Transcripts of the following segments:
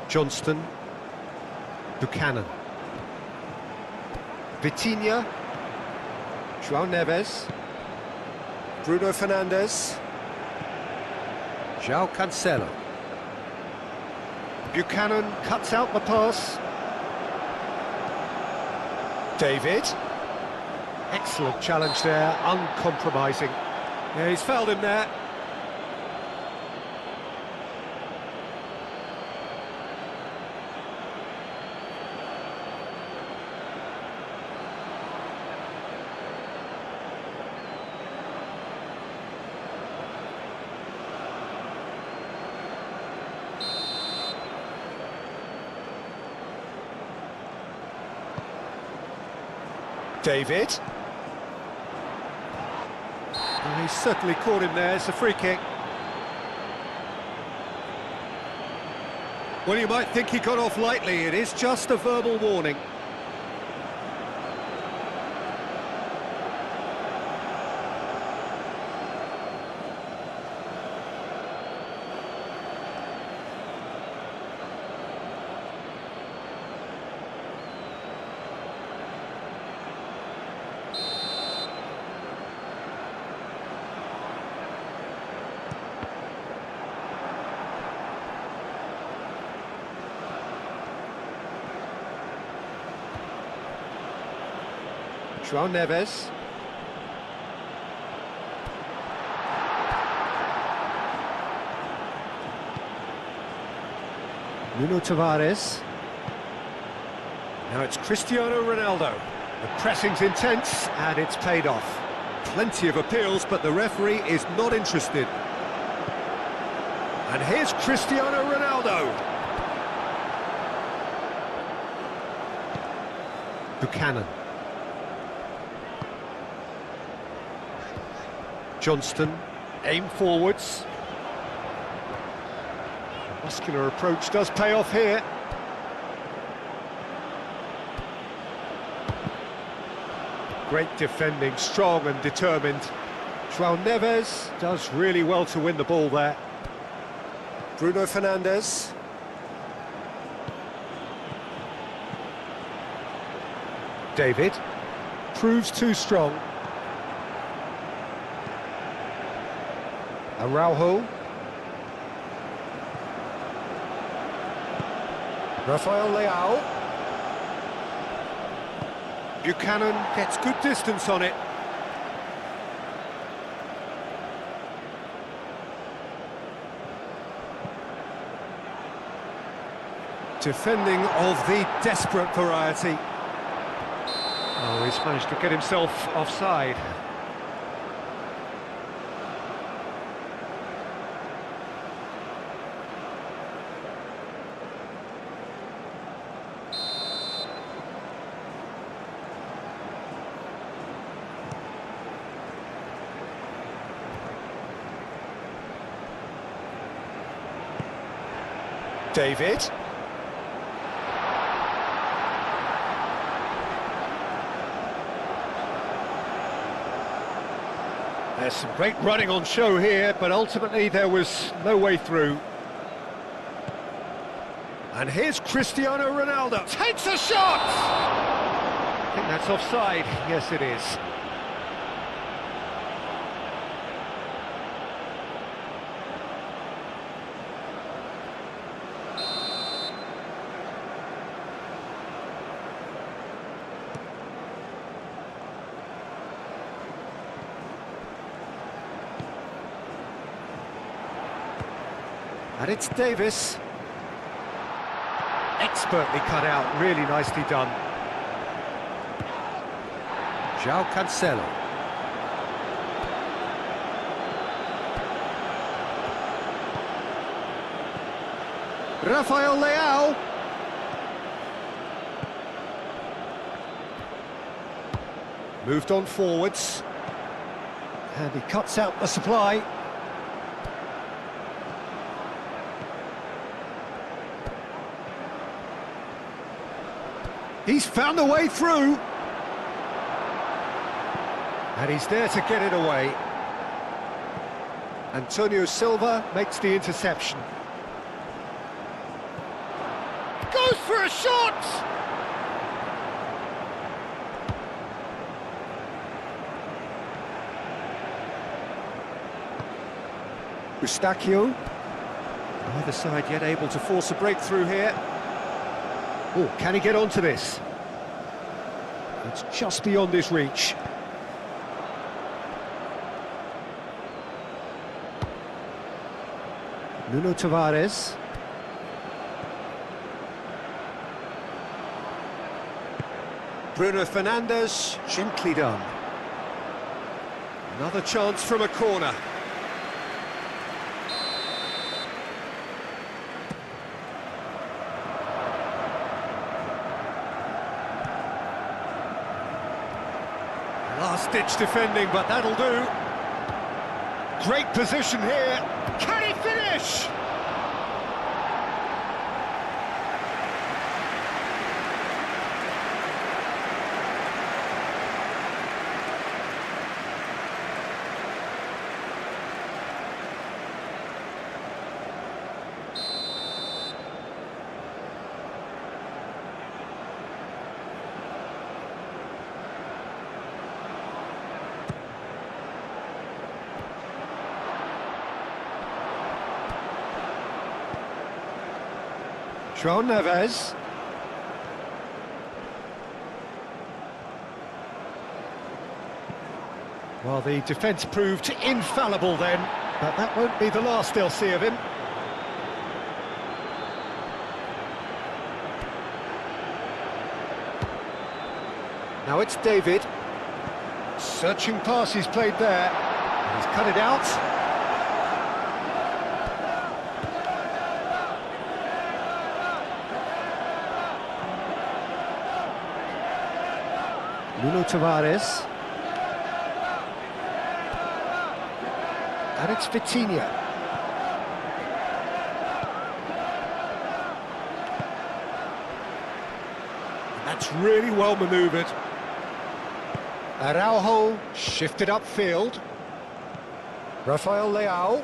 Johnston. Buchanan. Vitinha. João Neves. Bruno Fernandes. João Cancelo. Buchanan cuts out the pass. David. Excellent challenge there, uncompromising. Yeah, he's fouled him there. David. Well, he's certainly caught him there, it's a free kick. Well, you might think he got off lightly, it is just a verbal warning. João Neves. Nuno Tavares. Now it's Cristiano Ronaldo. The pressing's intense and it's paid off. Plenty of appeals, but the referee is not interested. And here's Cristiano Ronaldo. Buchanan. Johnston, aim forwards. Muscular approach does pay off here. Great defending, strong and determined. João Neves does really well to win the ball there. Bruno Fernandes. David proves too strong. Araujo. Rafael Leao. Buchanan gets good distance on it. Defending of the desperate variety. Oh, he's managed to get himself offside. David. There's some great running on show here, but ultimately there was no way through. And here's Cristiano Ronaldo. Takes a shot! I think that's offside. Yes, it is. And it's Davis. Expertly cut out, really nicely done. João Cancelo. Rafael Leao. Moved on forwards. And he cuts out the supply. He's found a way through. And he's there to get it away. Antonio Silva makes the interception. goes for a shot! Eustachio. Neither side yet able to force a breakthrough here. Oh, can he get onto this? It's just beyond his reach. Nuno Tavares. Bruno Fernandes, gently done. Another chance from a corner. Last-ditch defending, but that'll do. Great position here. Can he finish? João Neves. Well, the defence proved infallible then, but that won't be the last they'll see of him. Now it's David. Searching pass he's played there. He's cut it out. Nuno Tavares. And it's Vitinha. That's really well manoeuvred. Araujo shifted upfield. Rafael Leao.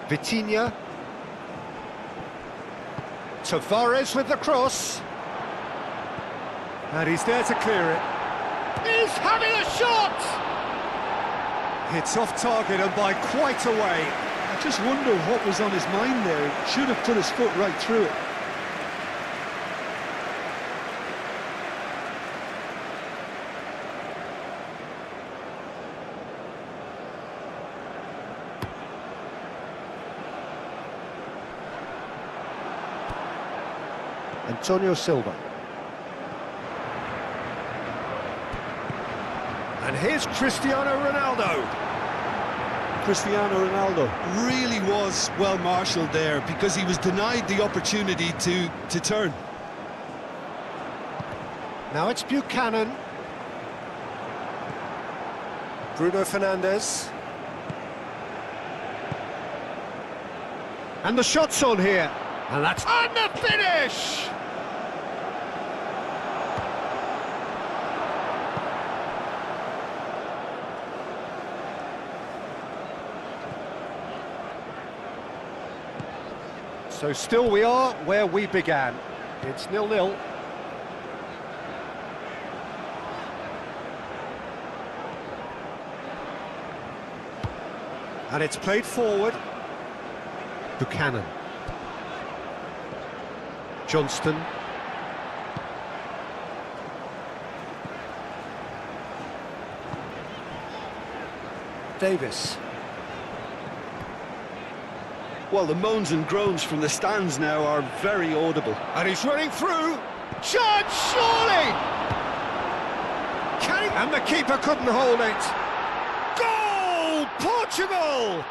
Vitinha. Tavares with the cross. And he's there to clear it. He's having a shot! It's off target and by quite a way. I just wonder what was on his mind there. He should have put his foot right through it. Antonio Silva. And here's Cristiano Ronaldo. Cristiano Ronaldo really was well marshalled there because he was denied the opportunity to turn. Now it's Buchanan. Bruno Fernandes. And the shot's on here. And that's on the finish! So still we are where we began. It's 0-0. And it's played forward. Buchanan. Johnston. Davis. Well, the moans and groans from the stands now are very audible. And he's running through. Chance, surely! Can he? And the keeper couldn't hold it. Goal! Portugal!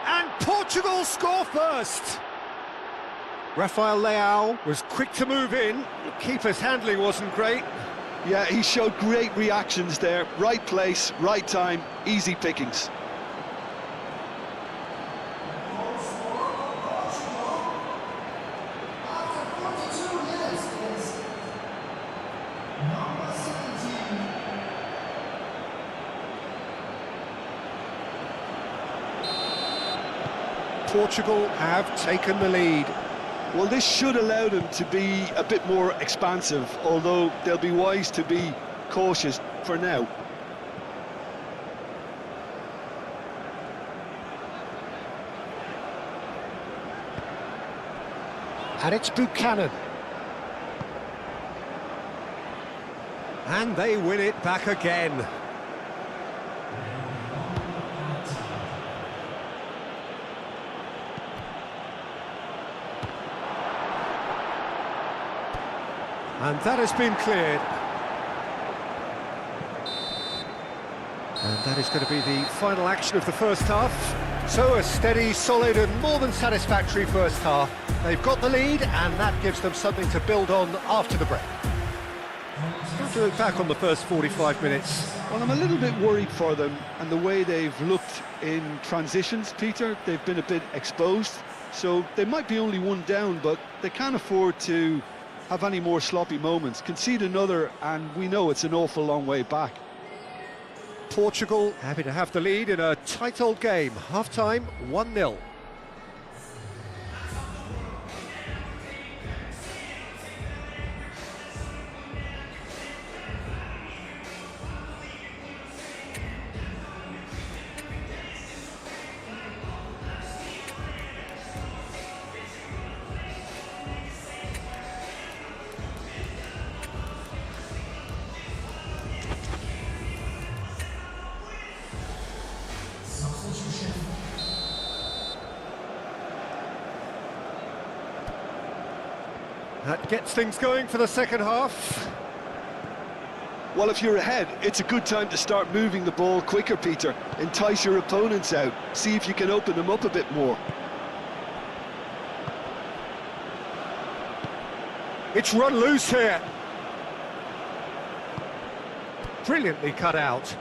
And Portugal score first. Rafael Leao was quick to move in. The keeper's handling wasn't great. Yeah, he showed great reactions there. Right place, right time, easy pickings. Portugal have taken the lead. Well, this should allow them to be a bit more expansive, although they'll be wise to be cautious for now. And it's Buchanan. And they win it back again. And that has been cleared. And that is going to be the final action of the first half. So a steady, solid and more than satisfactory first half. They've got the lead and that gives them something to build on after the break. How do you look back on the first 45 minutes? Well, I'm a little bit worried for them and the way they've looked in transitions, Peter. They've been a bit exposed, so they might be only one down, but they can't afford to have any more sloppy moments. Concede another and we know it's an awful long way back. Portugal happy to have the lead in a tight old game. Half-time, 1-0. That gets things going for the second half. Well, if you're ahead, it's a good time to start moving the ball quicker, Peter. Entice your opponents out. See if you can open them up a bit more. It's run loose here. Brilliantly cut out.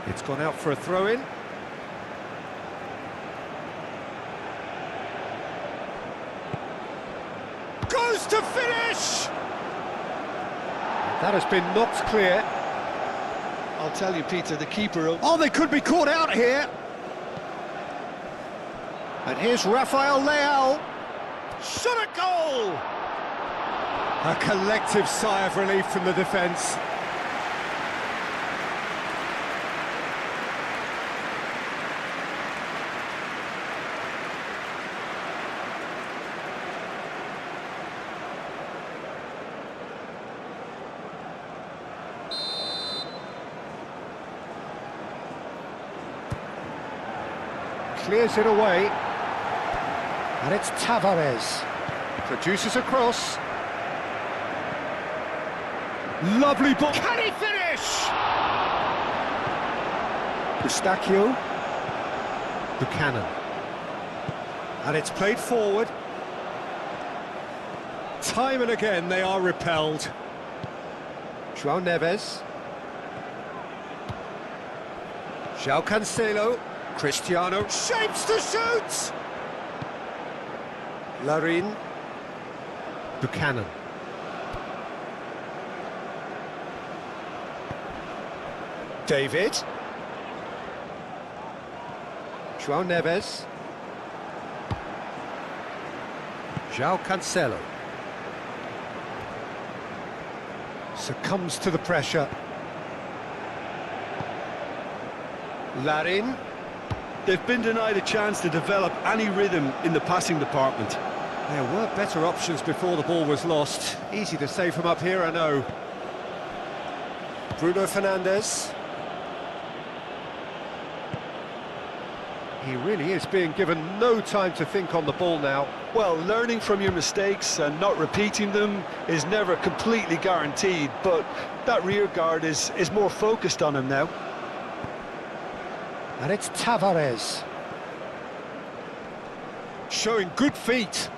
It's gone out for a throw-in. Goes to finish! That has been knocked clear. I'll tell you, Peter, the keeper... Oh, they could be caught out here. And here's Rafael Leal. Shot a goal! A collective sigh of relief from the defence. Clears it away, and it's Tavares. Produces a cross. Lovely ball. Can he finish? Eustachio. Buchanan. And it's played forward. Time and again they are repelled. João Neves. João Cancelo. Cristiano shapes to shoot! Larin. Buchanan. David. João Neves. João Cancelo. Succumbs to the pressure. Larin. They've been denied a chance to develop any rhythm in the passing department. There were better options before the ball was lost. Easy to say from up here, I know. Bruno Fernandes. He really is being given no time to think on the ball now. Well, learning from your mistakes and not repeating them is never completely guaranteed, but that rear guard is more focused on him now. And it's Tavares. Showing good feet.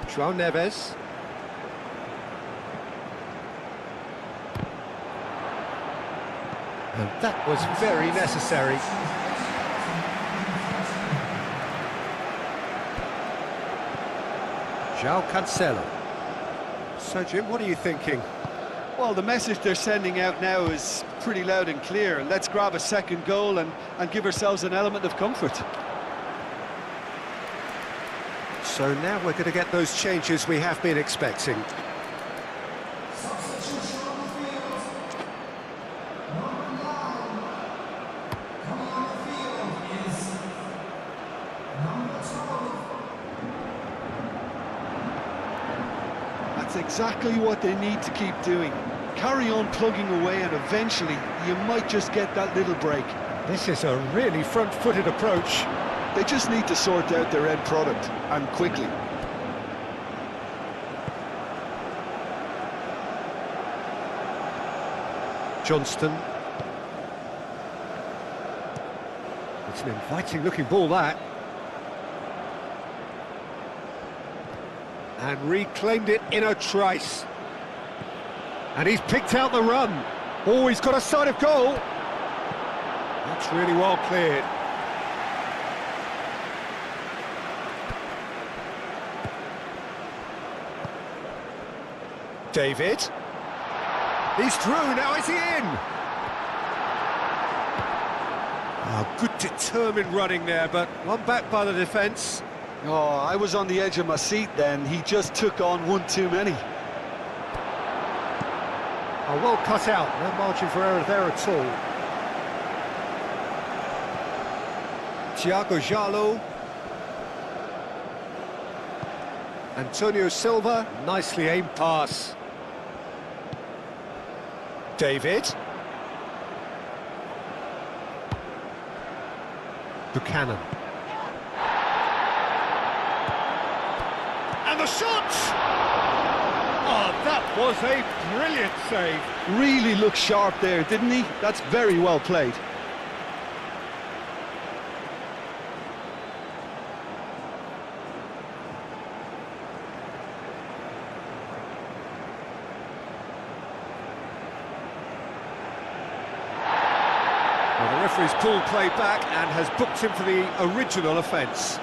João Neves. And that was very necessary. João Cancelo. So, Jim, what are you thinking? Well, the message they're sending out now is pretty loud and clear. Let's grab a second goal and give ourselves an element of comfort. So now we're going to get those changes we have been expecting. That's exactly what they need to keep doing. Carry on plugging away and eventually you might just get that little break. This is a really front-footed approach. They just need to sort out their end product, and quickly. Johnston. It's an inviting-looking ball, that. And reclaimed it in a trice. And he's picked out the run. Oh, he's got a sight of goal. That's really well cleared. David. He's through, now is he in? Oh, good determined running there, but one back by the defence. Oh, I was on the edge of my seat then. He just took on one too many. Oh, well cut out, no margin for error there at all. Thiago Jalo. Antonio Silva, nicely aimed pass. David. Buchanan. And the shot! Oh, that was a brilliant save. Really looked sharp there, didn't he? That's very well played. Well, the referee's pulled play back and has booked him for the original offence.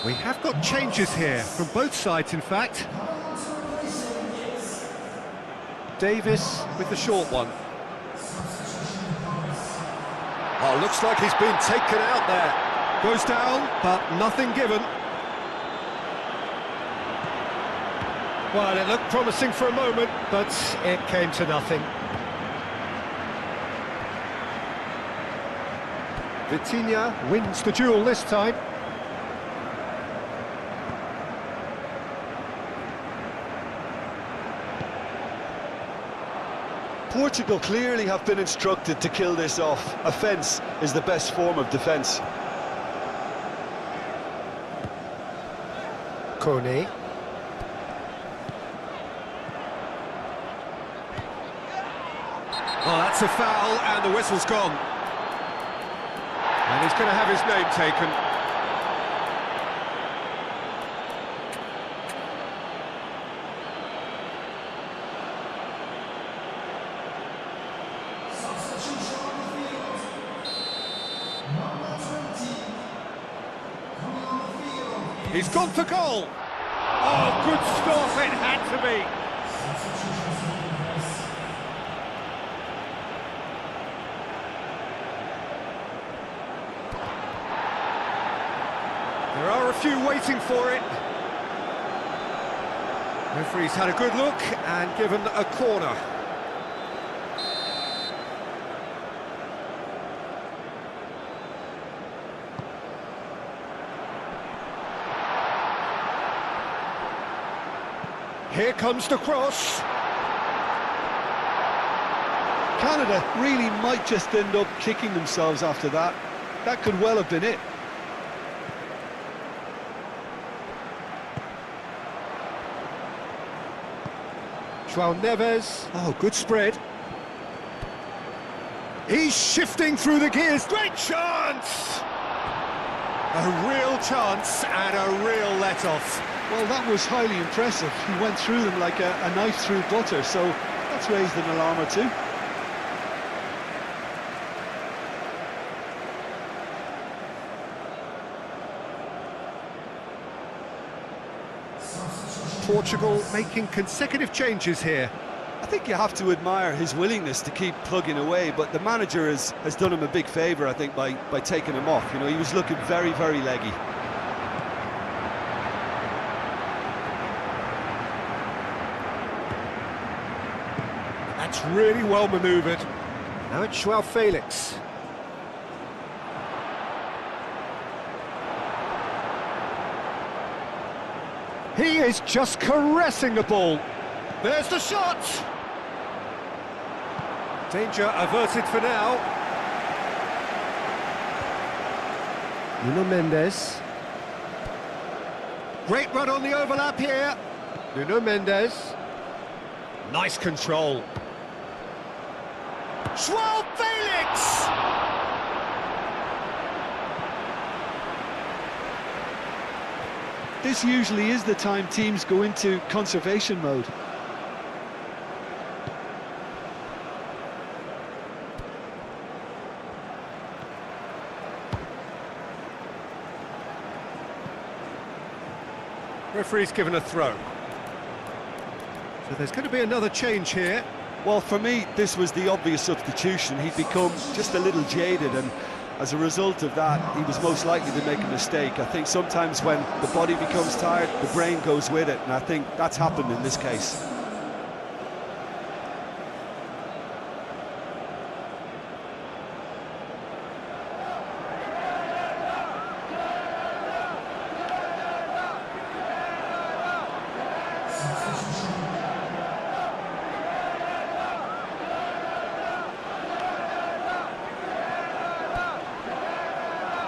We have got changes here, from both sides in fact. Davis with the short one. Oh, looks like he's been taken out there. Goes down, but nothing given. Well, it looked promising for a moment, but it came to nothing. Vitinha wins the duel this time. Portugal clearly have been instructed to kill this off. Offence is the best form of defence. Kone. Oh, that's a foul, and the whistle's gone. And he's going to have his name taken. He's gone for goal. Oh, good stop, it had to be. There are a few waiting for it. Referee's had a good look and given a corner. Here comes the cross. Canada really might just end up kicking themselves after that. That could well have been it. João Neves. Oh, good spread. He's shifting through the gears. Great chance! A real chance and a real let-off. Well, that was highly impressive. He went through them like a knife through butter, so that's raised an alarm or two. Portugal making consecutive changes here. I think you have to admire his willingness to keep plugging away, but the manager has done him a big favour, I think, by taking him off. You know, he was looking very, very leggy. That's really well manoeuvred. Now it's João Felix. He is just caressing the ball. There's the shot! Danger averted for now. Nuno Mendes. Great run on the overlap here. Nuno Mendes. Nice control. João Felix! This usually is the time teams go into conservation mode. Referee's given a throw. So there's going to be another change here. Well, for me, this was the obvious substitution. He'd become just a little jaded, and as a result of that, he was most likely to make a mistake. I think sometimes when the body becomes tired, the brain goes with it, and I think that's happened in this case.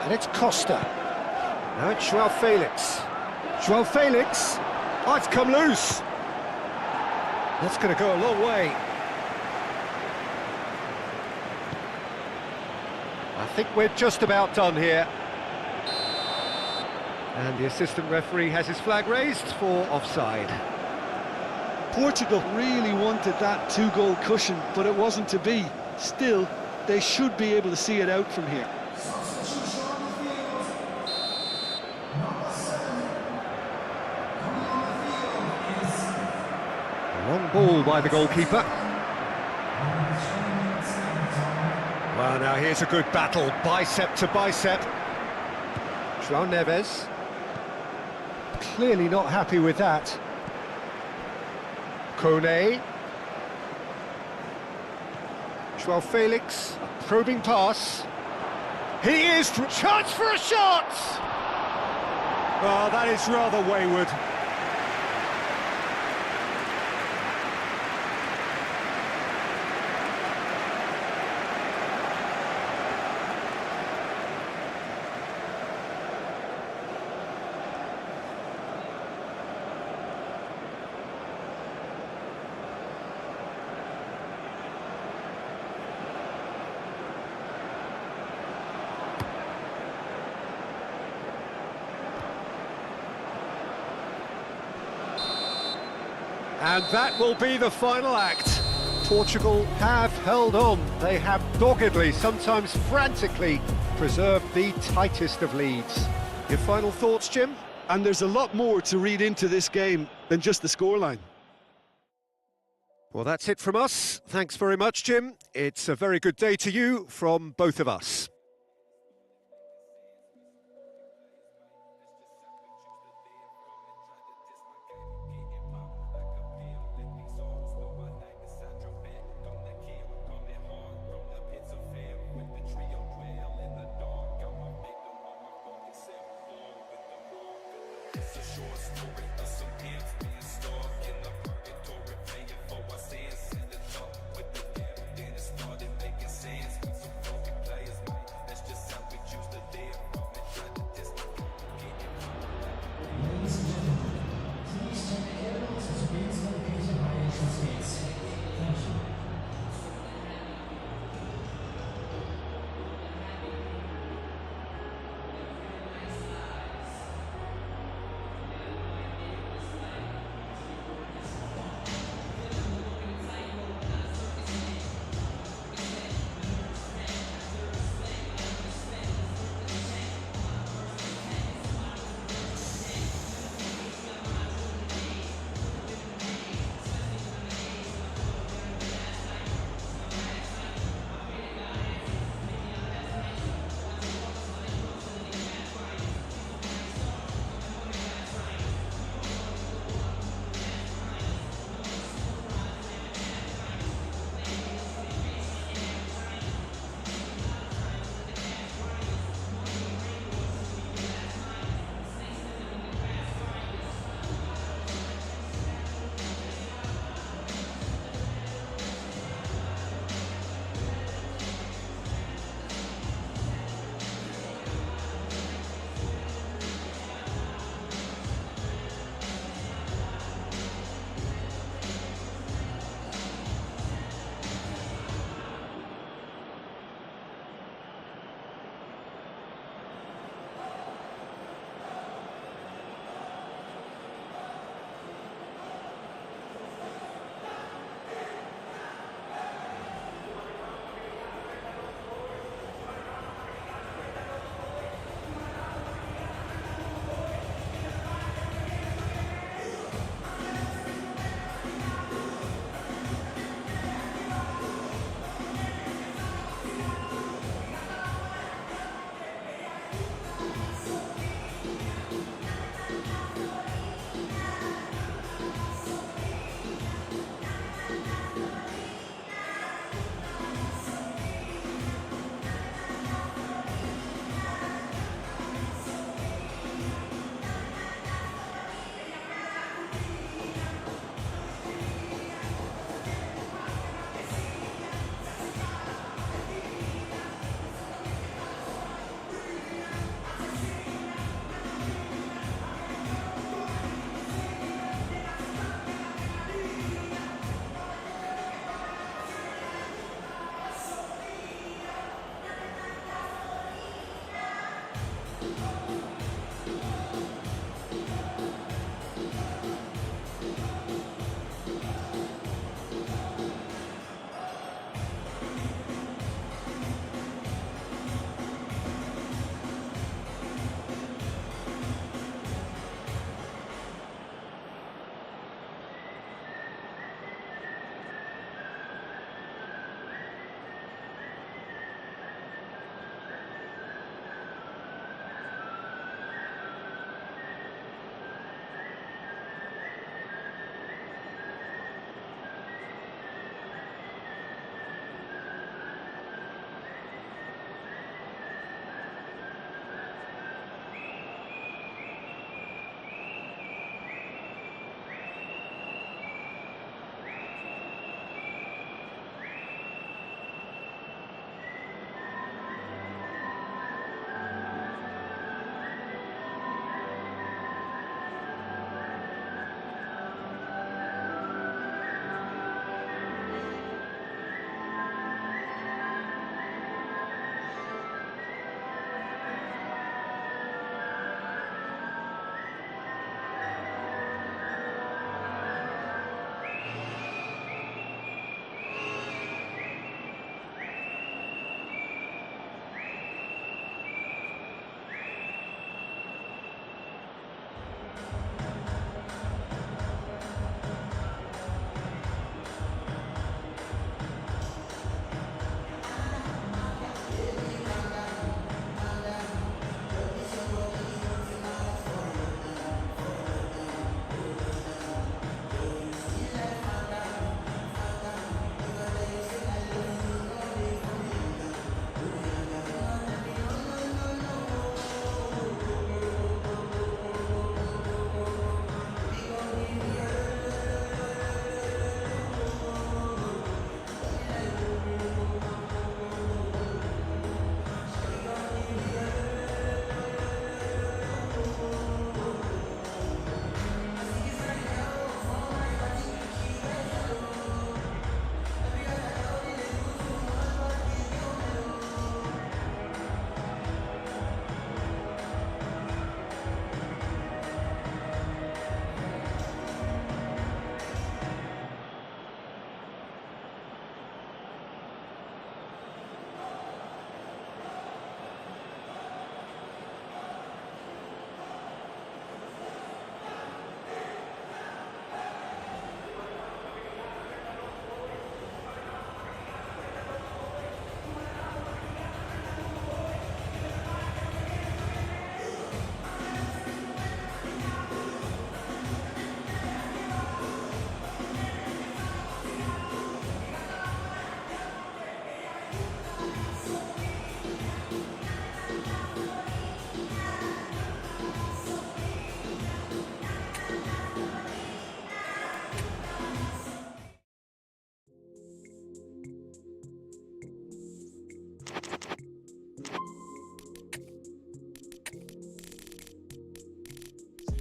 And it's Costa. Now it's João Felix. João Felix. Oh, it's come loose. That's going to go a long way. I think we're just about done here. And the assistant referee has his flag raised for offside. Portugal really wanted that two-goal cushion, but it wasn't to be. Still, they should be able to see it out from here. Long ball by the goalkeeper. Well, now here's a good battle, bicep to bicep. João Neves. Clearly not happy with that. Kone. João Felix, a probing pass. He is... Chance for a shot! Oh, that is rather wayward. And that will be the final act. Portugal have held on. They have doggedly, sometimes frantically, preserved the tightest of leads. Your final thoughts, Jim? And there's a lot more to read into this game than just the scoreline. Well, that's it from us. Thanks very much, Jim. It's a very good day to you from both of us. It's a short story of some ants being stuck in the purgatory, paying for our sins. Ended up with the gap, then it started making sense. Some broken players, man, that's just how we choose to live. And try to test the Ladies and gentlemen, please take care of the screens located by entrance gates. Thank you.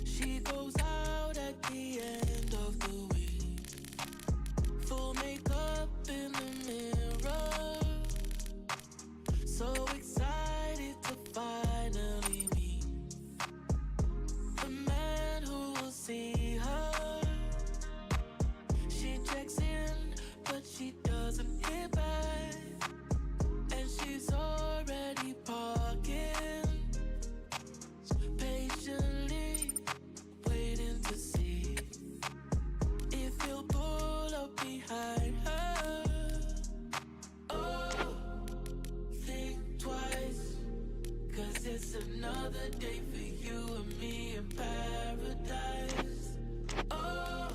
She goes out at the end of the week, full makeup in the mirror, so excited to finally meet the man who will see her. She checks in, but she doesn't hear back, and she's already parking, patiently waiting to see if he'll pull up behind her. Oh, think twice, 'cause it's another day for you and me in paradise. Oh,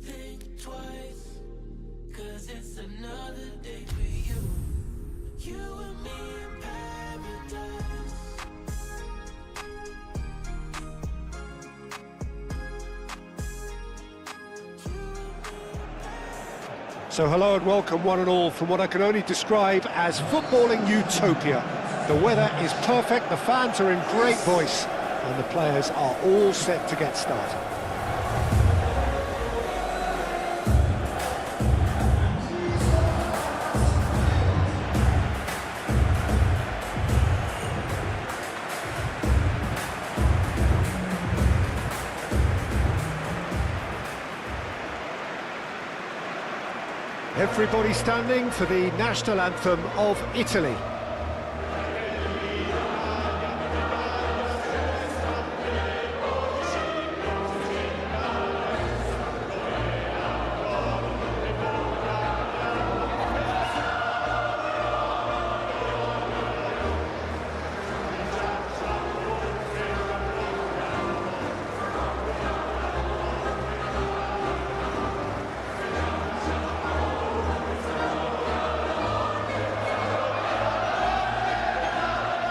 think twice, 'cause it's another day for you and me in paradise. So hello and welcome one and all from what I can only describe as footballing utopia. The weather is perfect, the fans are in great voice, and the players are all set to get started. Everybody standing for the national anthem of Italy.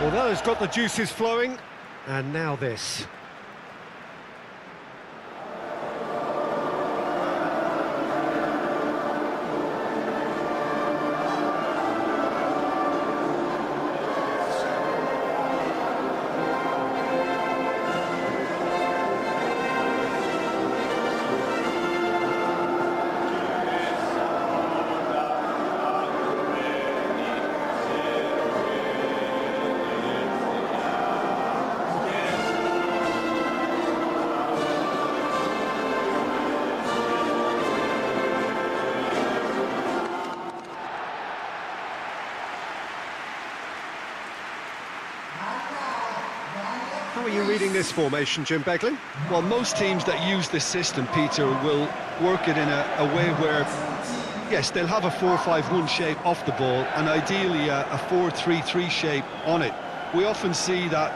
Well, that has got the juices flowing, and now this. How are you reading this formation, Jim Beglin? Well, most teams that use this system, Peter, will work it in a way where, yes, they'll have a 4-5-1 shape off the ball and ideally a 4-3-3 shape on it. We often see that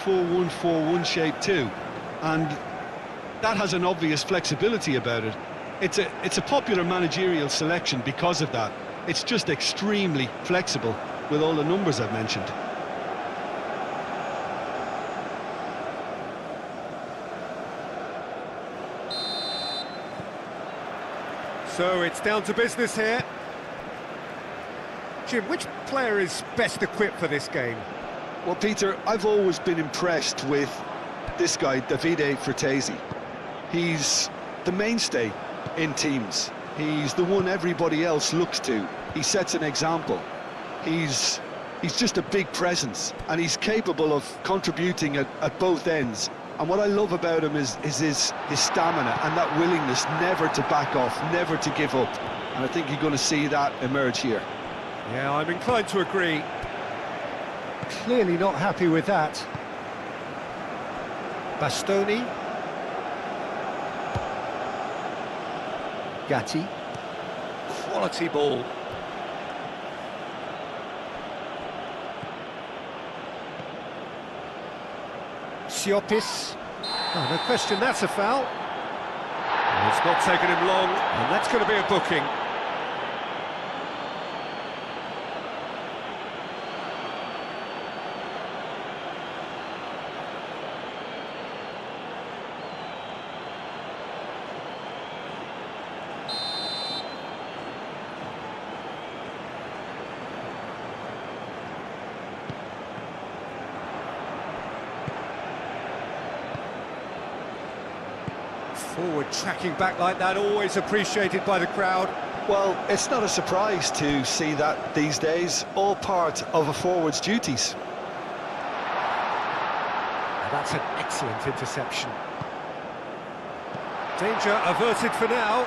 4-1-4-1 shape too, and that has an obvious flexibility about it. It's a popular managerial selection because of that. It's just extremely flexible with all the numbers I've mentioned. So it's down to business here. Jim, which player is best equipped for this game? Well, Peter, I've always been impressed with this guy, Davide Frattesi. He's the mainstay in teams. He's the one everybody else looks to. He sets an example. He's just a big presence, and he's capable of contributing at both ends. And what I love about him is his stamina and that willingness never to back off, never to give up. And I think you're going to see that emerge here. Yeah, I'm inclined to agree. Clearly not happy with that. Bastoni. Gatti. Quality ball. Siopis. Oh, no question, that's a foul. And it's not taken him long, and that's going to be a booking. Forward tracking back like that, always appreciated by the crowd. Well, it's not a surprise to see that these days, all part of a forward's duties. And that's an excellent interception. Danger averted for now.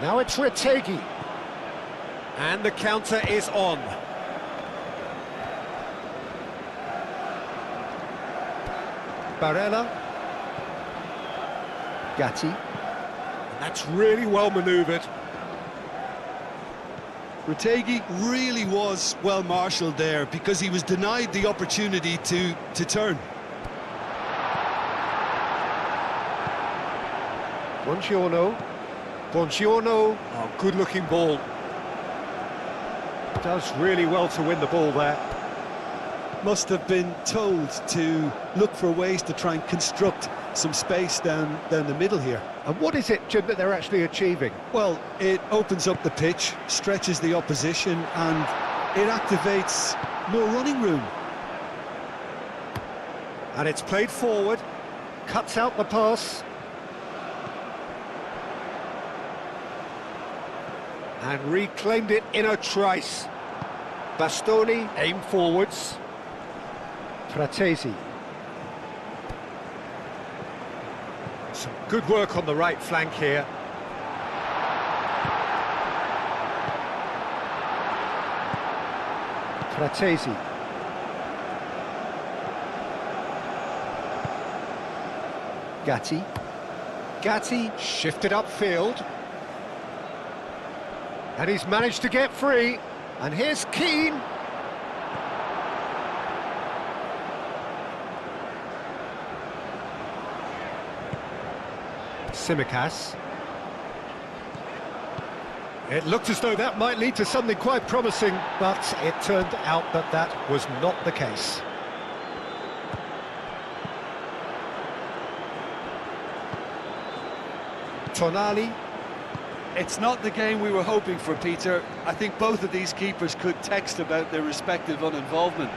Now it's Retegi. And the counter is on. Barella. Gatti. And that's really well manoeuvred. Retegi really was well marshalled there because he was denied the opportunity to turn. Buongiorno. Buongiorno. Oh, good-looking ball. Does really well to win the ball there. Must have been told to look for ways to try and construct some space down the middle here. And what is it, Jim, that they're actually achieving? Well, it opens up the pitch, stretches the opposition, and it activates more running room. And it's played forward, cuts out the pass. And reclaimed it in a trice. Bastoni aimed forwards. Fratesi. Some good work on the right flank here. Fratesi. Gatti. Gatti shifted upfield. And he's managed to get free. And here's Keane. Tsimikas. It looked as though that might lead to something quite promising, but it turned out that that was not the case. Tonali. It's not the game we were hoping for, Peter. I think both of these keepers could text about their respective uninvolvement.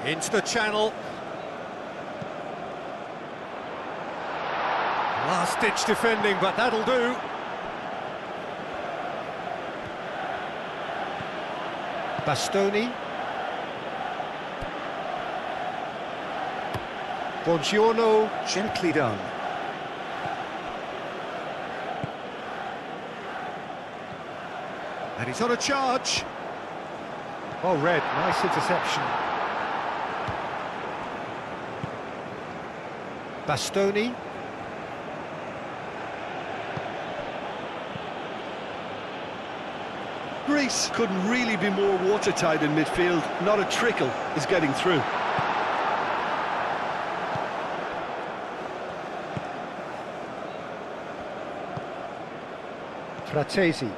Into the channel. Last-ditch defending, but that'll do. Bastoni. Buongiorno, gently done. And he's on a charge. Oh, red, nice interception. Bastoni. Greece couldn't really be more watertight in midfield. Not a trickle is getting through. Fratesi.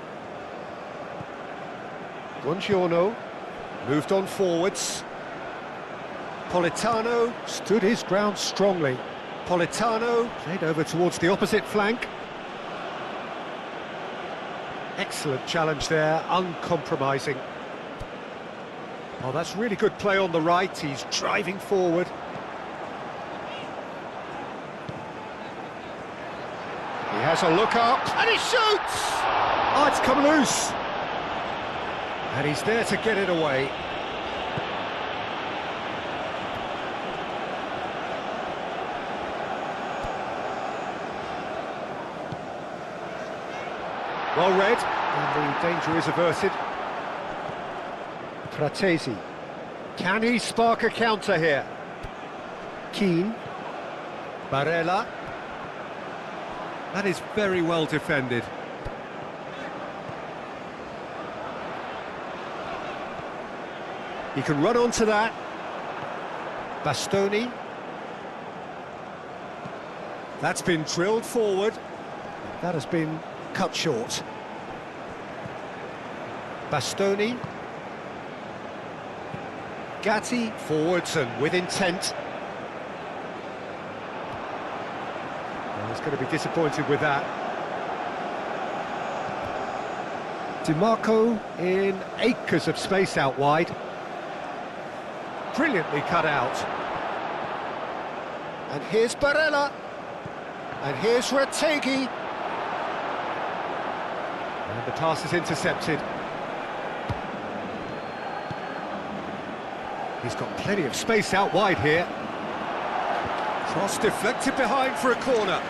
Buongiorno. Moved on forwards. Politano stood his ground strongly. Politano played over towards the opposite flank. Excellent challenge there, uncompromising. Oh, that's really good play on the right. He's driving forward. He has a look up, and he shoots! Oh, it's come loose. And he's there to get it away. Well read, and the danger is averted. Fratesi. Can he spark a counter here? Keane. Barella. That is very well defended. He can run onto that. Bastoni. That's been drilled forward. That has been cut short. Bastoni. Gatti forwards and with intent. Well, he's going to be disappointed with that. DiMarco in acres of space out wide. Brilliantly cut out. And here's Barella. And here's Retegui. And the pass is intercepted. He's got plenty of space out wide here. Cross deflected behind for a corner.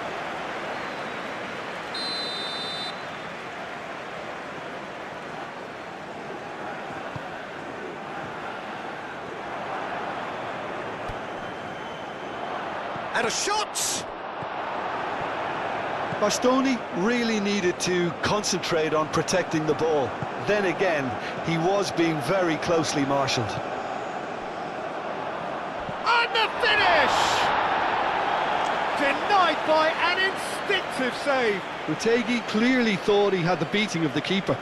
And a shot! Bastoni really needed to concentrate on protecting the ball. Then again, he was being very closely marshalled. And the finish! Denied by an instinctive save. Retegui clearly thought he had the beating of the keeper.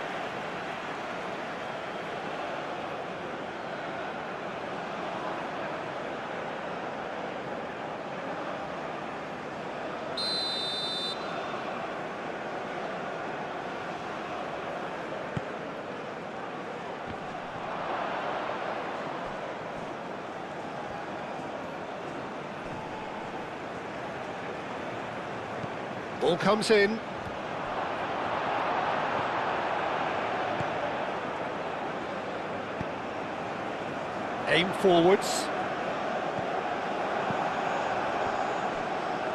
Ball comes in. Aim forwards.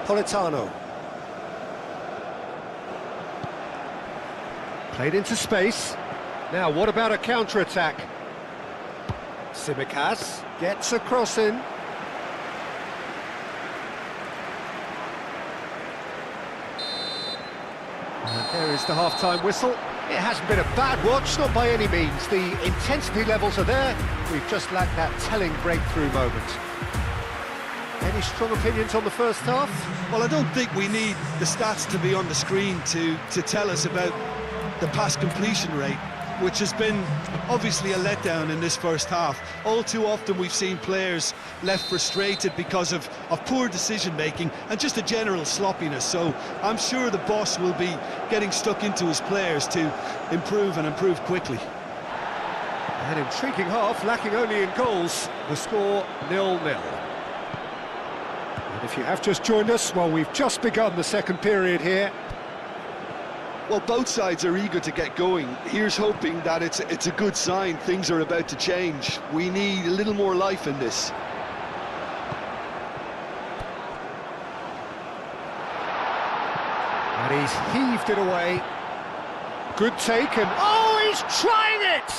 Politano. Played into space. Now, what about a counter-attack? Tsimikas gets a cross in. And there is the half-time whistle. It hasn't been a bad watch, not by any means. The intensity levels are there. We've just lacked that telling breakthrough moment. Any strong opinions on the first half? Well, I don't think we need the stats to be on the screen to tell us about the pass completion rate, which has been obviously a letdown in this first half. All too often we've seen players left frustrated because of poor decision-making and just a general sloppiness. So I'm sure the boss will be getting stuck into his players to improve and improve quickly. An intriguing half, lacking only in goals. The score 0-0. And if you have just joined us, well, we've just begun the second period here. Well, both sides are eager to get going. Here's hoping that it's a good sign. Things are about to change. We need a little more life in this. And he's heaved it away. Good take, and oh, he's trying it!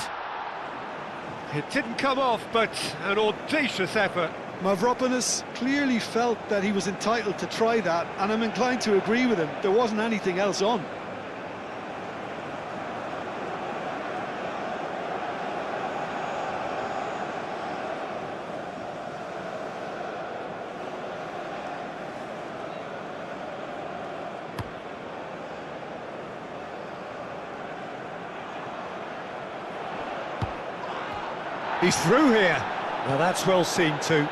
It didn't come off, but an audacious effort. Mavropanos clearly felt that he was entitled to try that, and I'm inclined to agree with him. There wasn't anything else on. He's through here. Now that's well seen too.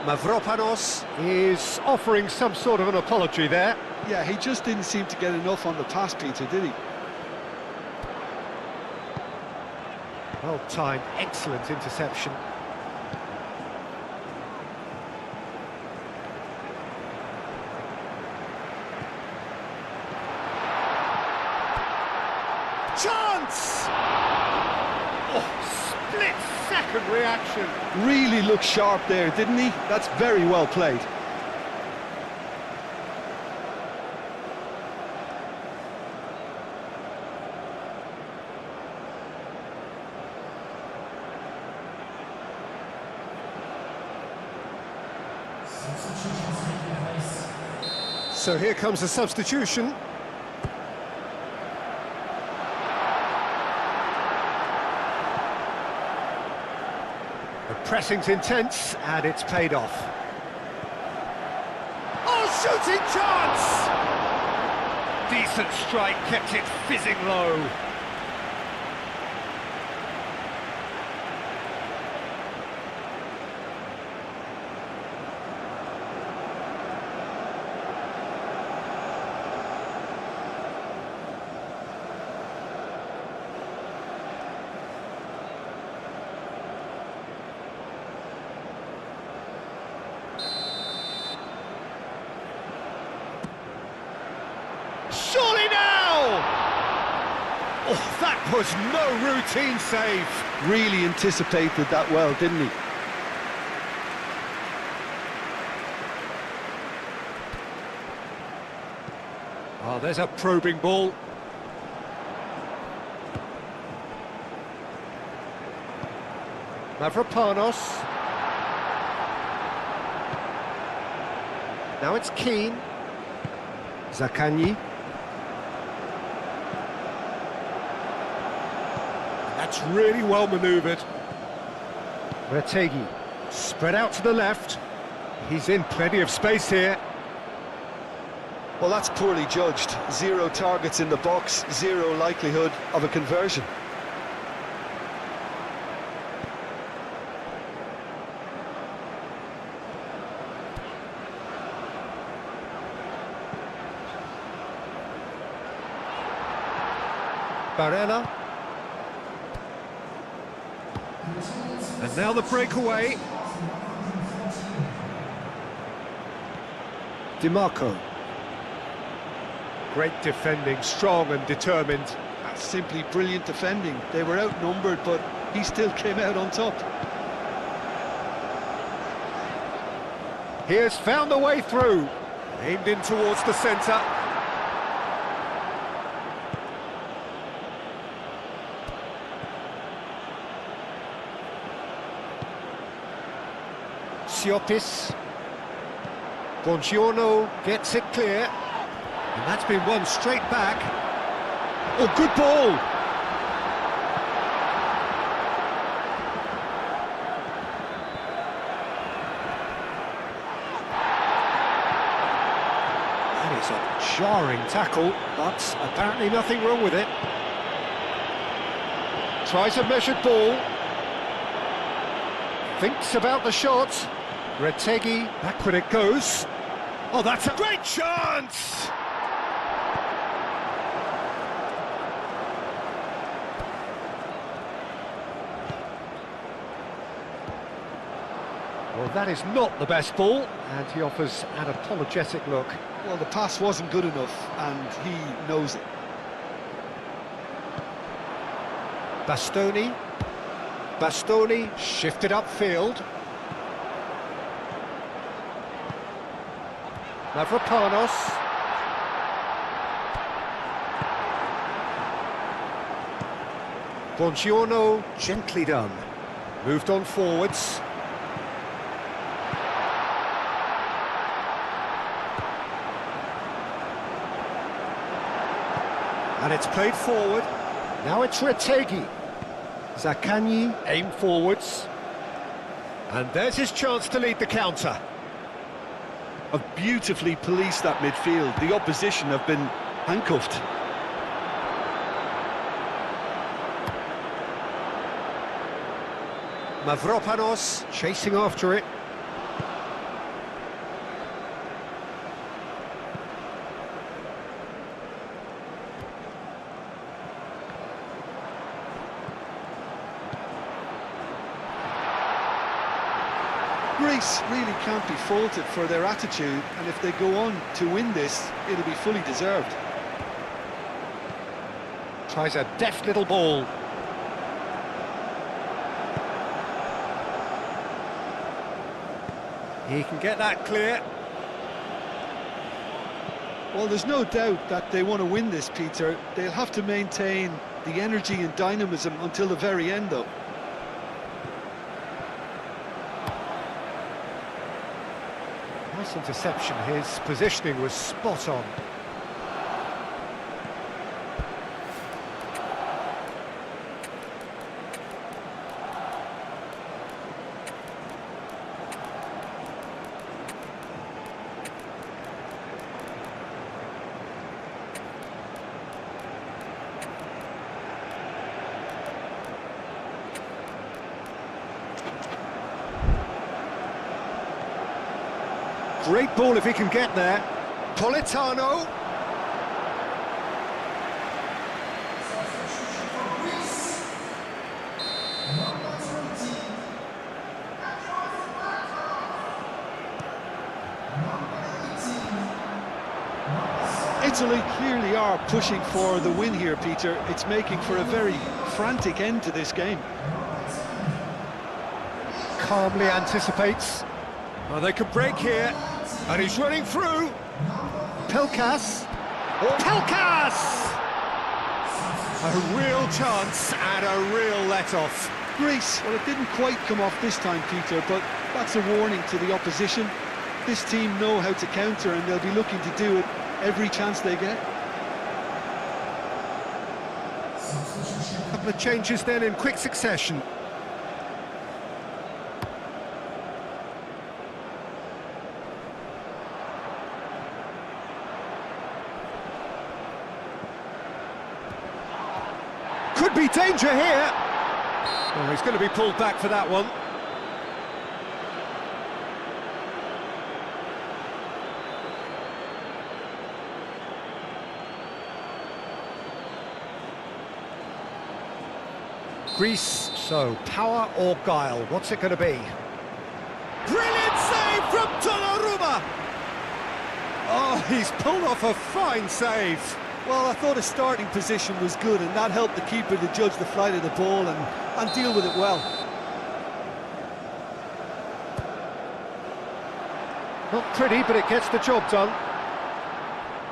Mavropanos is offering some sort of an apology there. Yeah, he just didn't seem to get enough on the pass, Peter, did he? Well timed, excellent interception. Chance! Oh, split-second reaction. Really looked sharp there, didn't he? That's very well played. So here comes the substitution. The pressing's intense, and it's paid off. Oh, shooting chance! Decent strike, kept it fizzing low. Oh, that was no routine save. Really anticipated that well, didn't he? Oh, there's a probing ball. Mavropanos. Now it's Keane. Zaccagni. That's really well manoeuvred. Retegui. Spread out to the left. He's in plenty of space here. Well, that's poorly judged. 0 targets in the box, 0 likelihood of a conversion. Barella. And now the breakaway. DiMarco. Great defending, strong and determined. That's simply brilliant defending. They were outnumbered, but he still came out on top. He has found a way through. Aimed in towards the centre. Siopis. Buongiorno gets it clear. And that's been won straight back. Oh, good ball! That is a jarring tackle, but apparently nothing wrong with it. Tries a measured ball. Thinks about the shot. Retegui, back when it goes. Oh, that's a great chance! Well, that is not the best ball, and he offers an apologetic look. Well, the pass wasn't good enough, and he knows it. Bastoni. Bastoni shifted upfield. Mavropanos. Buongiorno, gently done. Moved on forwards. And it's played forward. Now it's Retegui. Zaccagni aim forwards. And there's his chance to lead the counter. Have beautifully policed that midfield. The opposition have been handcuffed. Mavropanos chasing after it. Greece really can't be faulted for their attitude, and if they go on to win this, it'll be fully deserved. Tries a deft little ball. He can get that clear. Well, there's no doubt that they want to win this, Peter. They'll have to maintain the energy and dynamism until the very end, though. Nice interception. His positioning was spot on. Great ball if he can get there. Politano. Italy clearly are pushing for the win here, Peter. It's making for a very frantic end to this game. Calmly anticipates. Oh, they could break here. And he's running through. Pelkas. Pelkas! A real chance and a real let-off. Greece, well, it didn't quite come off this time, Peter, but that's a warning to the opposition. This team know how to counter and they'll be looking to do it every chance they get. A couple of changes then in quick succession. Could be danger here. Oh, he's going to be pulled back for that one. Greece, so power or guile, what's it going to be? Brilliant save from Donnarumma! Oh, he's pulled off a fine save. Well, I thought his starting position was good and that helped the keeper to judge the flight of the ball and deal with it well. Not pretty, but it gets the job done.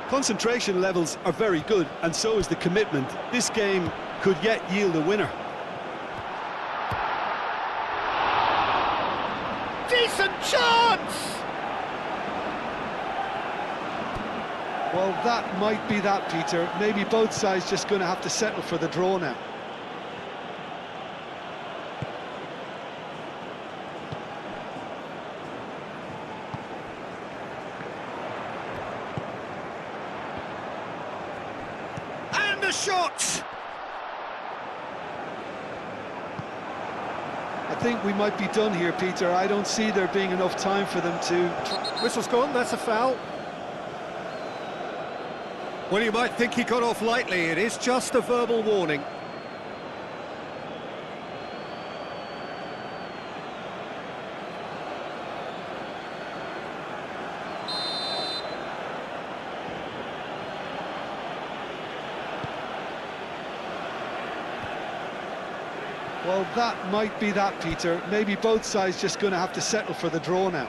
Concentration levels are very good and so is the commitment. This game could yet yield a winner. Decent chance! Well, that might be that, Peter. Maybe both sides just going to have to settle for the draw now. And the shot! I think we might be done here, Peter. I don't see there being enough time for them to... Whistle's gone, that's a foul. Well, you might think he got off lightly. It is just a verbal warning. Well, that might be that, Peter. Maybe both sides just going to have to settle for the draw now.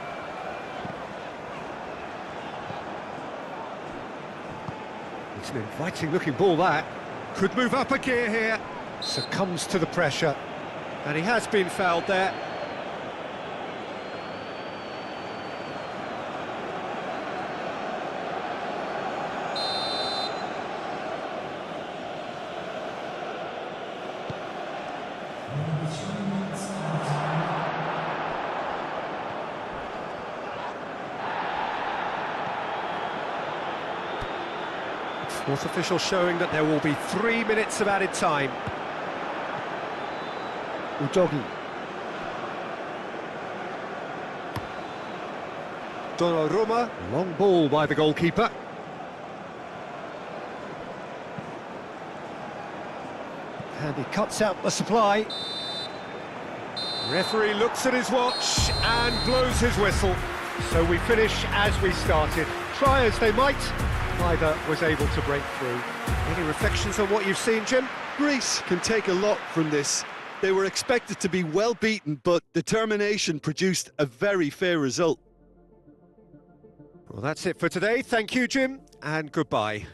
It's an inviting-looking ball, that. Could move up a gear here. Succumbs to the pressure. And he has been fouled there. Fourth official showing that there will be 3 minutes of added time. Udogi. Donnarumma, long ball by the goalkeeper. And he cuts out the supply. Referee looks at his watch and blows his whistle. So we finish as we started. Try as they might, neither was able to break through. Any reflections on what you've seen, Jim? Greece can take a lot from this. They were expected to be well beaten, but determination produced a very fair result. Well, that's it for today. Thank you, Jim, and goodbye.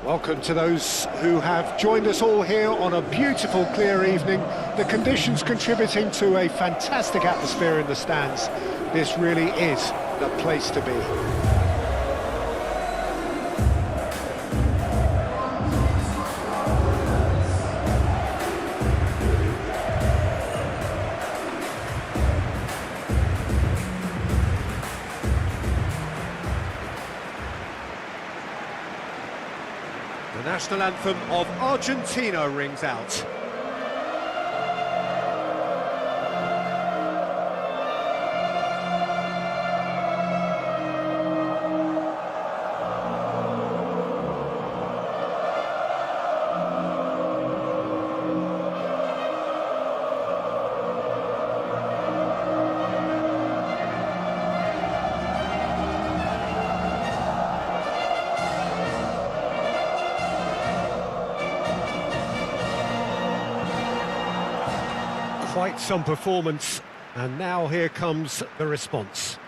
Welcome to those who have joined us all here on a beautiful, clear evening. The conditions contributing to a fantastic atmosphere in the stands. This really is the place to be. The national anthem of Argentina rings out. Quite some performance, and now here comes the response.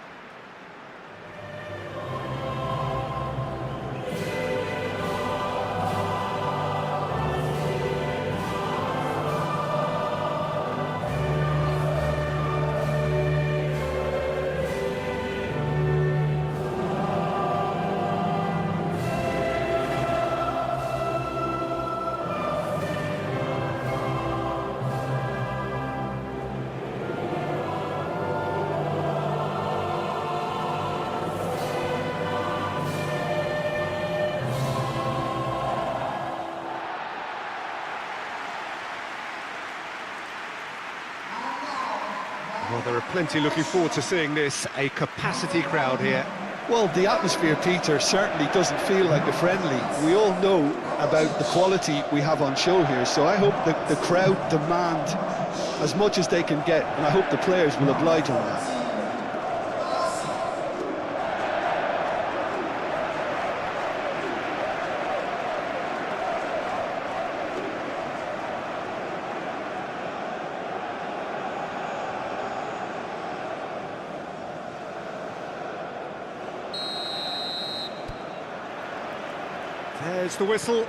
Well, there are plenty looking forward to seeing this, a capacity crowd here. Well, the atmosphere, Peter, certainly doesn't feel like a friendly. We all know about the quality we have on show here, so I hope that the crowd demand as much as they can get, and I hope the players will oblige on that. There's the whistle.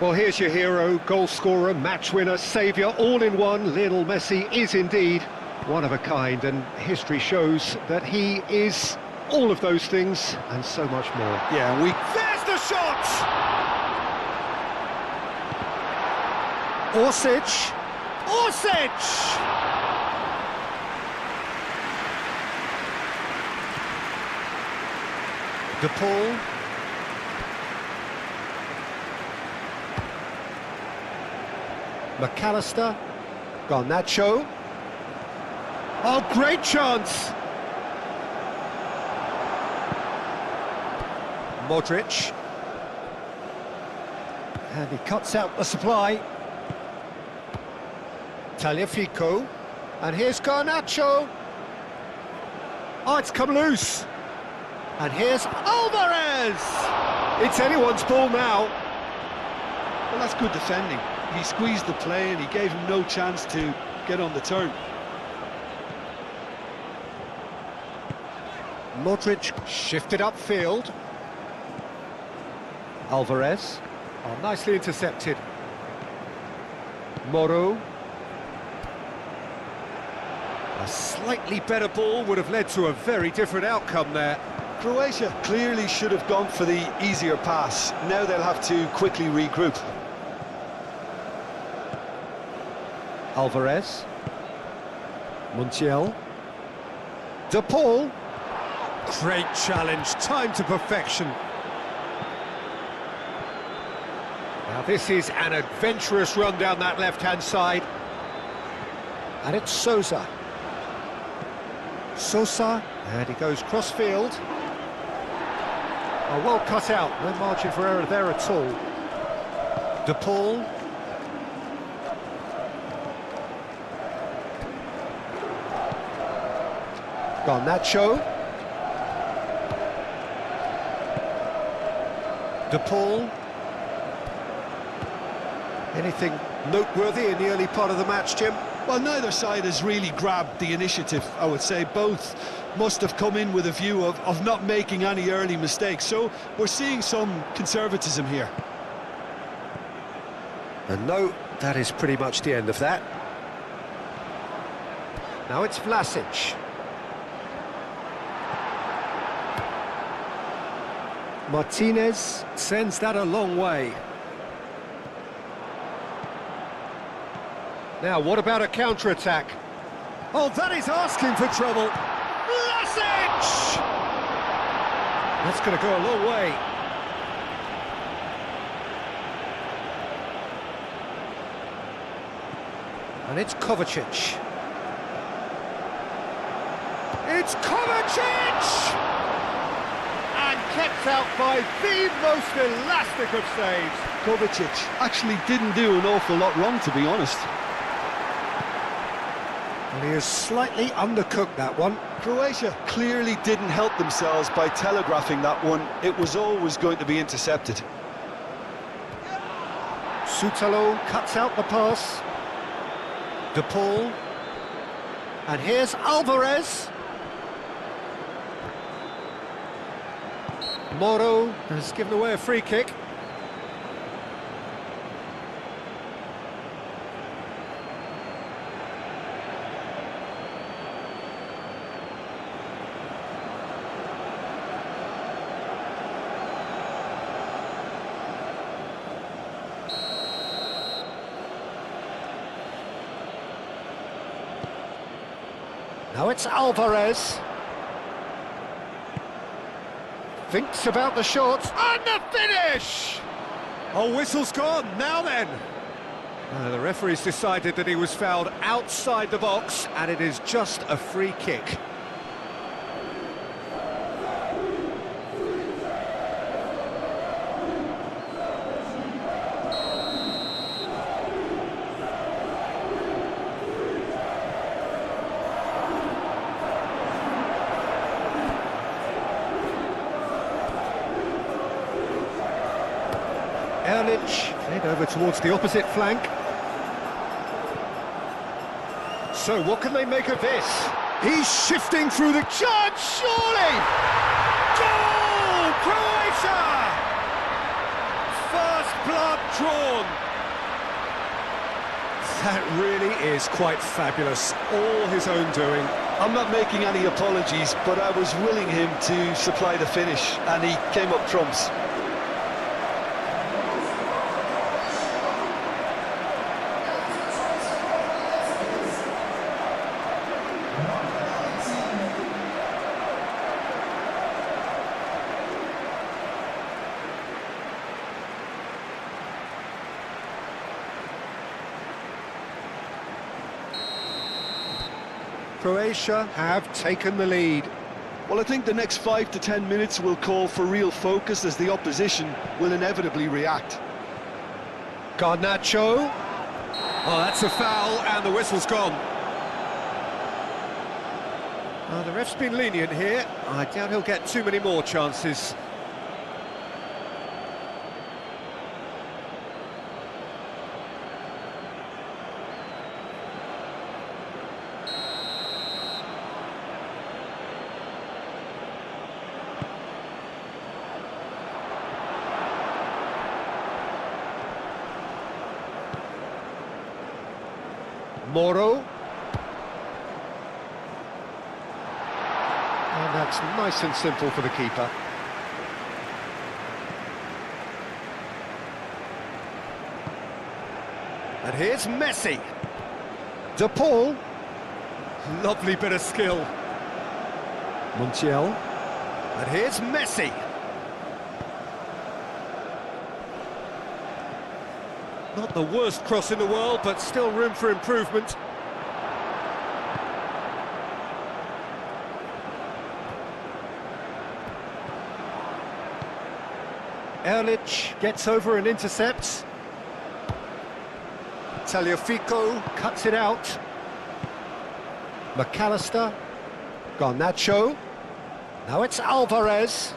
Well, here's your hero, goal scorer, match winner, saviour, all in one. Lionel Messi is indeed one of a kind, and history shows that he is all of those things and so much more. Yeah, There's the shot! Orsic! De Paul. McAllister, Garnacho. Oh, great chance! Modric. And he cuts out the supply. Tagliafico. And here's Garnacho. Oh, it's come loose. And here's Alvarez! It's anyone's ball now. Well, that's good defending. He squeezed the play and he gave him no chance to get on the turn. Modric shifted upfield. Alvarez. Oh, nicely intercepted. Moro. A slightly better ball would have led to a very different outcome there. Croatia clearly should have gone for the easier pass. Now they'll have to quickly regroup. Alvarez. Montiel. De Paul. Great challenge, time to perfection. Now this is an adventurous run down that left-hand side. And it's Sousa. And he goes cross-field. Oh, well cut out, no margin for error there at all. De Paul. Garnacho. De Paul. Anything noteworthy in the early part of the match, Jim? Well, neither side has really grabbed the initiative, I would say. Both must have come in with a view of not making any early mistakes. So we're seeing some conservatism here. And no, that is pretty much the end of that. Now it's Vlasic. Martinez sends that a long way. Now, what about a counter-attack? Oh, that is asking for trouble. Vlasic! That's going to go a long way. And it's Kovacic. It's Kovacic! And kept out by the most elastic of saves. Kovacic actually didn't do an awful lot wrong, to be honest. And he has slightly undercooked that one. Croatia clearly didn't help themselves by telegraphing that one. It was always going to be intercepted. Sutalo cuts out the pass. De Paul. And here's Alvarez. Moro has given away a free kick. Now it's Alvarez. Thinks about the shot, and the finish! Oh, whistle's gone, now then! The referee's decided that he was fouled outside the box, and it is just a free kick. Played over towards the opposite flank. So what can they make of this? He's shifting through the charge, surely! Goal! Croatia! First blood drawn. That really is quite fabulous. All his own doing. I'm not making any apologies, but I was willing him to supply the finish, and he came up trumps. Croatia have taken the lead. Well, I think the next 5 to 10 minutes will call for real focus, as the opposition will inevitably react. Garnacho. Oh, that's a foul, and the whistle's gone. The ref's been lenient here. I doubt he'll get too many more chances. Moro. And that's nice and simple for the keeper. And here's Messi. De Paul. Lovely bit of skill. Montiel. And here's Messi. Not the worst cross in the world, but still room for improvement. Erlich gets over and intercepts. Tagliafico cuts it out. McAllister. Garnacho. Now it's Alvarez.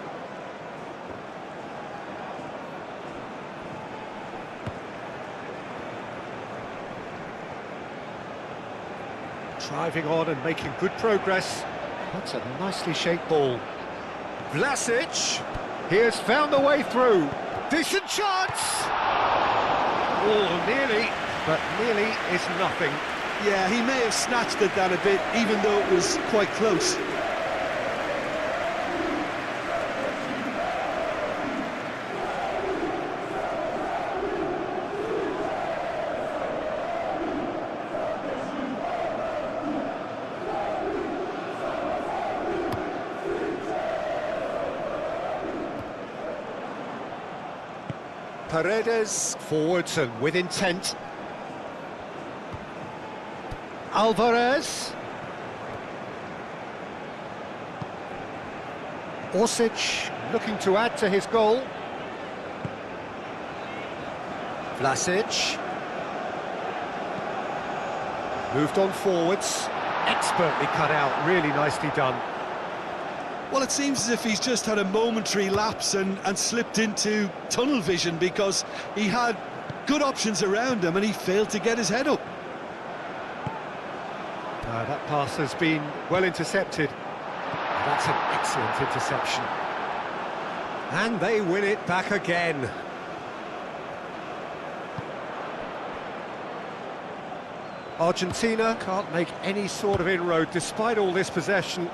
Driving on and making good progress. That's a nicely shaped ball. Vlasic, he has found a way through. Decent chance! Oh, nearly, but nearly is nothing. Yeah, he may have snatched it down a bit, even though it was quite close. Paredes forwards and with intent. Alvarez. Orsic looking to add to his goal. Vlasic. Moved on forwards. Expertly cut out, really nicely done. Well, it seems as if he's just had a momentary lapse and slipped into tunnel vision, because he had good options around him and he failed to get his head up. That pass has been well intercepted. That's an excellent interception. And they win it back again. Argentina can't make any sort of inroad despite all this possession.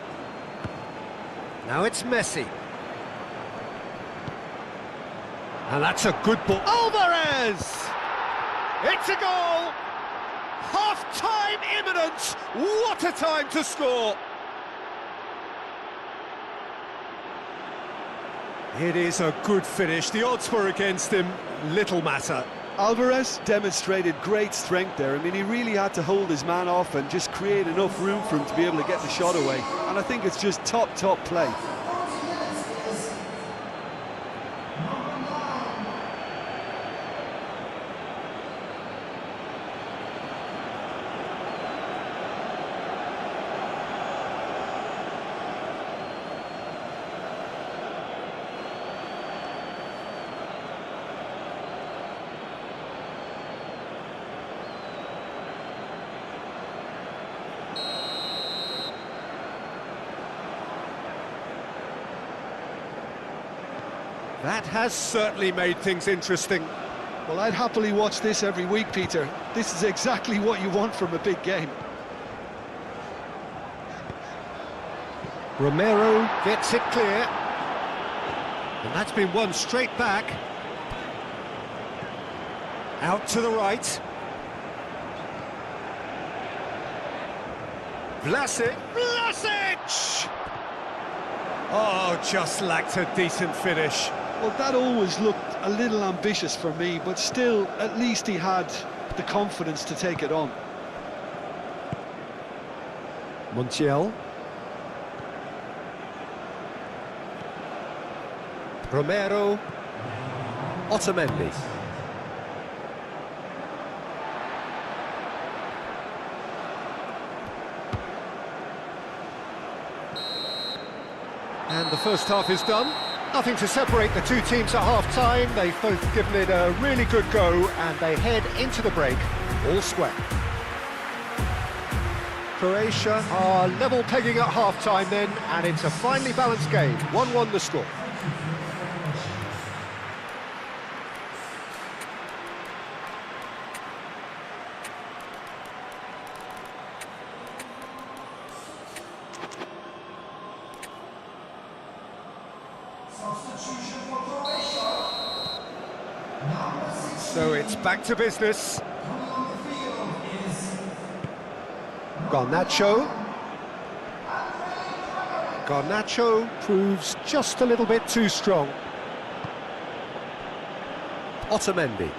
Now it's Messi. And that's a good ball. Alvarez! It's a goal! Half-time imminent! What a time to score! It is a good finish. The odds were against him. Little matter. Alvarez demonstrated great strength there. I mean, he really had to hold his man off and just create enough room for him to be able to get the shot away. And I think it's just top play. That has certainly made things interesting. Well, I'd happily watch this every week, Peter. This is exactly what you want from a big game. Romero gets it clear. And that's been won straight back. Out to the right. Vlasic! Vlasic! Oh, just lacked a decent finish. Well, that always looked a little ambitious for me, but still, at least he had the confidence to take it on. Montiel. Romero. Otamendi. And the first half is done. Nothing to separate the two teams at half-time. They've both given it a really good go, and they head into the break all square. Croatia are level pegging at half-time then, and it's a finely balanced game. 1-1 the score. Substitution for Croatia. Number 16. So it's back to business. Coming on the field is Garnacho. Garnacho proves just a little bit too strong. Otamendi.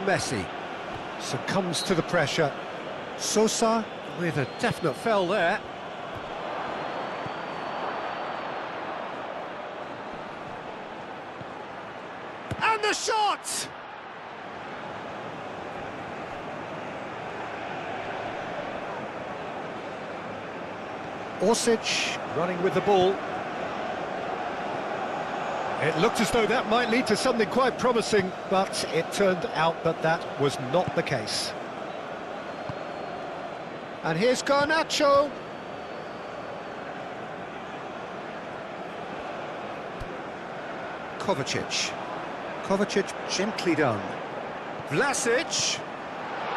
Messi succumbs to the pressure. Sosa with a definite foul there. And the shot! Orsic running with the ball. It looked as though that might lead to something quite promising, but it turned out that that was not the case. And here's Garnacho. Kovacic. Kovacic gently done. Vlasic.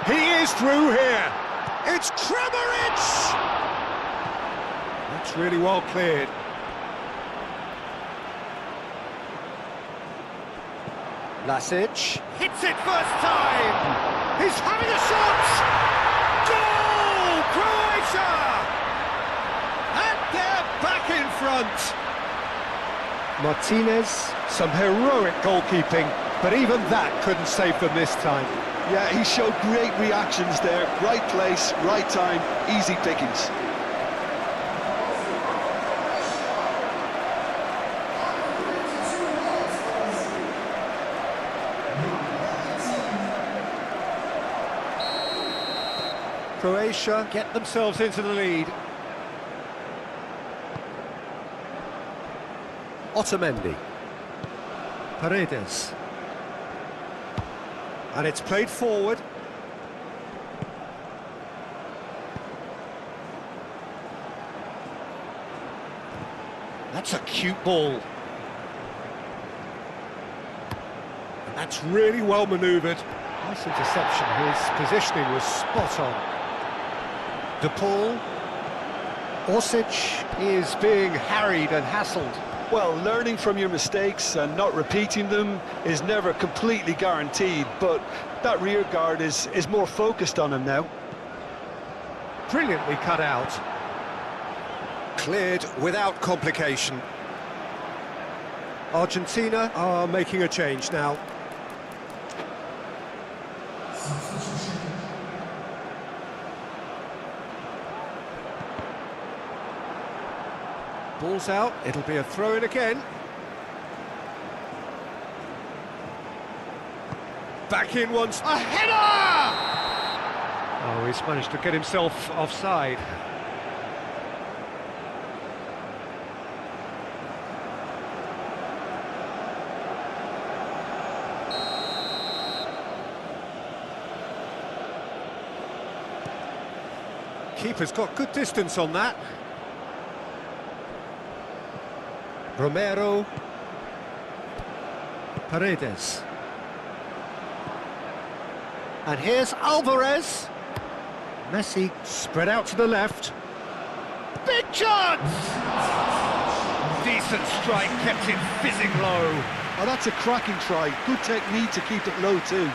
He is through here. It's Kramaric! That's really well cleared. Vlasic hits it first time. He's having a shot. Goal! Croatia! And they're back in front. Martinez, some heroic goalkeeping, but even that couldn't save them this time. Yeah, he showed great reactions there. Right place, right time, easy pickings. Croatia get themselves into the lead. Otamendi. Paredes. And it's played forward. That's a cute ball. And that's really well manoeuvred. Nice interception. His positioning was spot on. De Paul. Orsic is being harried and hassled. Well, learning from your mistakes and not repeating them is never completely guaranteed, but that rear guard is more focused on him now. Brilliantly cut out. Cleared without complication. Argentina are making a change now. Ball's out, it'll be a throw-in again. Back in once, a header! Oh, he's managed to get himself offside. Keeper's got good distance on that. Romero. Paredes. And here's Alvarez. Messi spread out to the left. Big chance! Decent strike, kept it fizzing low. Oh, that's a cracking try. Good technique to keep it low too.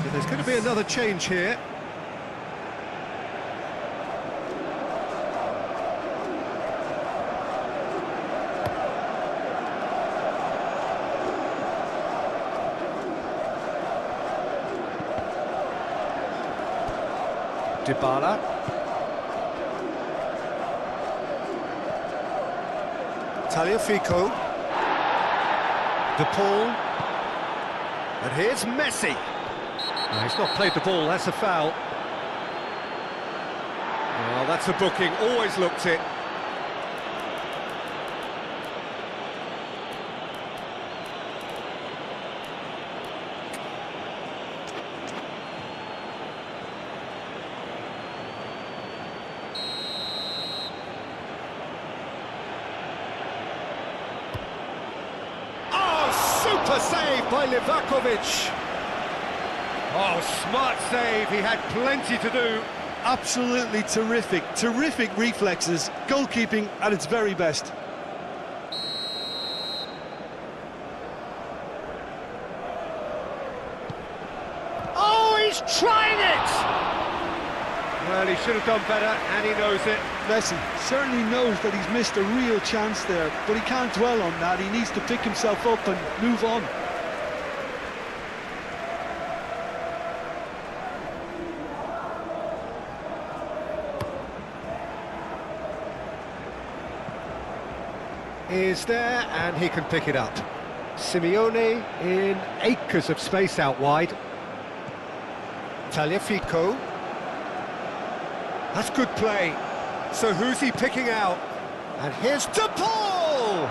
So there's going to be another change here. Dybala. Tagliafico. De Paul. And here's Messi. No, he's not played the ball, that's a foul. Well, that's a booking, always looked it. Super save by Livakovic. Oh, smart save, he had plenty to do. Absolutely terrific, terrific reflexes, goalkeeping at its very best. Oh, he's trying it! Well, he should have done better, and he knows it. Messi certainly knows that he's missed a real chance there, but he can't dwell on that. He needs to pick himself up and move on. Is there, and he can pick it up. Simeone in acres of space out wide. Tagliafico. That's good play. So who's he picking out? And here's De Paul!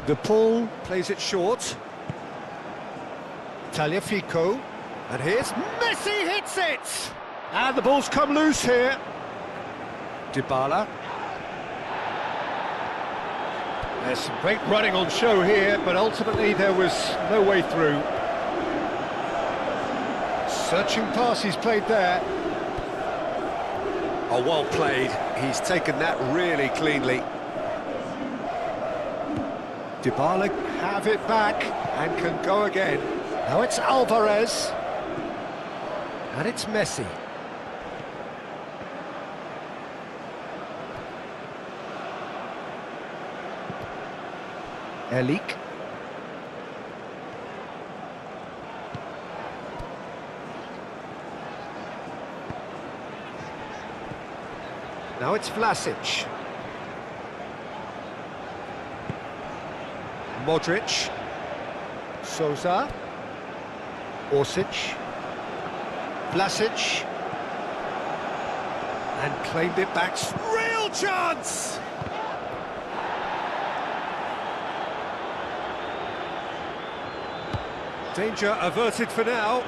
De Paul plays it short. Tagliafico. And here's Messi, hits it! And the ball's come loose here. Dybala. There's some great running on show here, but ultimately there was no way through. Searching pass he's played there. Oh, well played. He's taken that really cleanly. Dybala have it back and can go again. Now it's Alvarez. And it's Messi. Elik. Now it's Vlasic. Modric. Sousa. Orsic. Vlasic. And claimed it back. Real chance! Danger averted for now.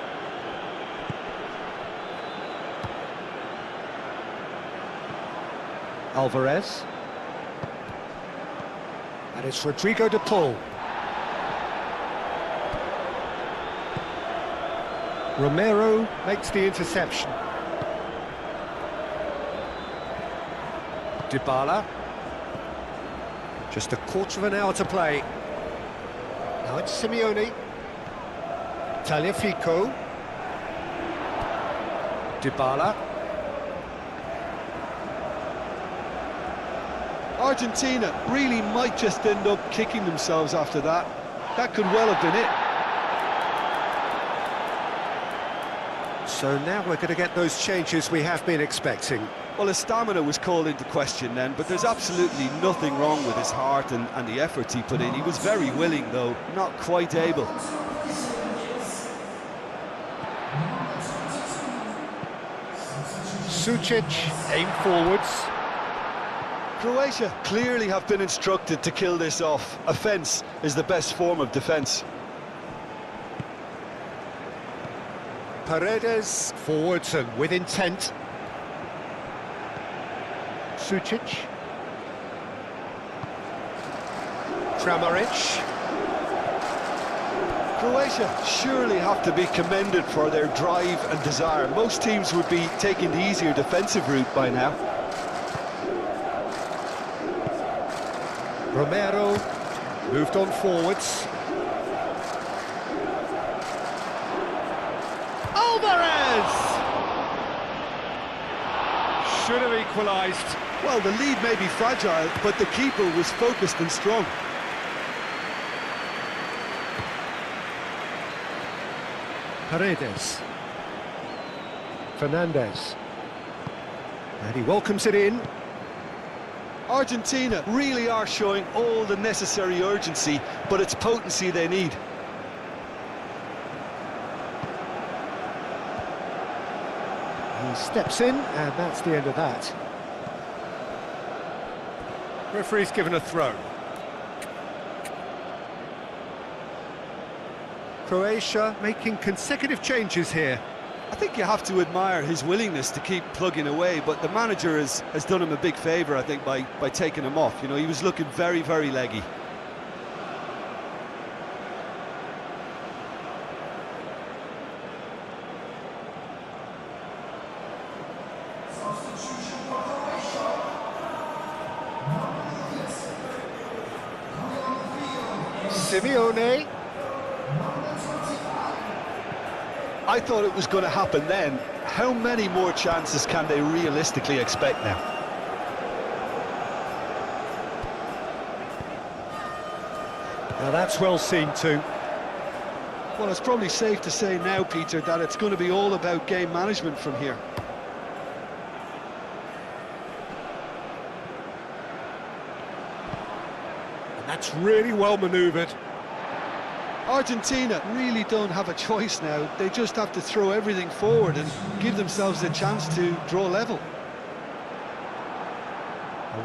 Alvarez. And it's Rodrigo de Paul. Romero makes the interception. Dybala. Just a quarter of an hour to play. Now it's Simeone. Tagliafico. Dybala. Argentina really might just end up kicking themselves after that. That could well have been it. So now we're going to get those changes we have been expecting. Well, his stamina was called into question then, but there's absolutely nothing wrong with his heart and the efforts he put in. He was very willing, though, not quite able. Sucic aim forwards. Croatia clearly have been instructed to kill this off. Offence is the best form of defence. Paredes forwards and with intent. Sucic. Kramaric. Croatia surely have to be commended for their drive and desire. Most teams would be taking the easier defensive route by now. Romero moved on forwards. Alvarez! Should have equalised. Well, the lead may be fragile, but the keeper was focused and strong. Paredes. Fernandez. And he welcomes it in. Argentina really are showing all the necessary urgency, but it's potency they need. He steps in, and that's the end of that. Referee's given a throw. Croatia making consecutive changes here. I think you have to admire his willingness to keep plugging away, but the manager has done him a big favour, I think, by taking him off. You know, he was looking very, very leggy. Simeone. I thought it was going to happen then. How many more chances can they realistically expect now? Now that's well seen too. Well, it's probably safe to say now, Peter, that it's going to be all about game management from here. And that's really well manoeuvred. Argentina really don't have a choice now. They just have to throw everything forward and give themselves a chance to draw level.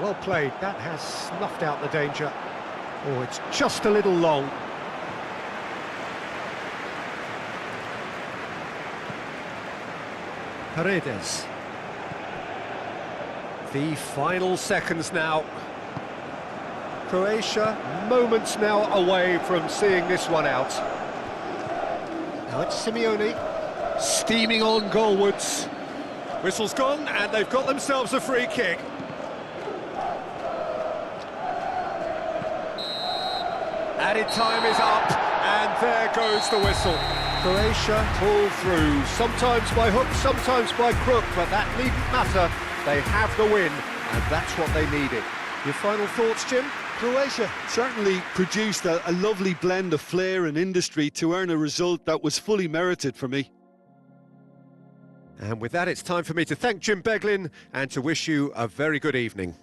Well played. That has snuffed out the danger. Oh, it's just a little long. Paredes. The final seconds now. Croatia, moments now away from seeing this one out. Now it's Simeone, steaming on goalwards. Whistle's gone, and they've got themselves a free kick. Added time is up, and there goes the whistle. Croatia pull through, sometimes by hook, sometimes by crook, but that needn't matter. They have the win, and that's what they needed. Your final thoughts, Jim? Croatia certainly produced a lovely blend of flair and industry to earn a result that was fully merited for me. And with that, it's time for me to thank Jim Beglin and to wish you a very good evening.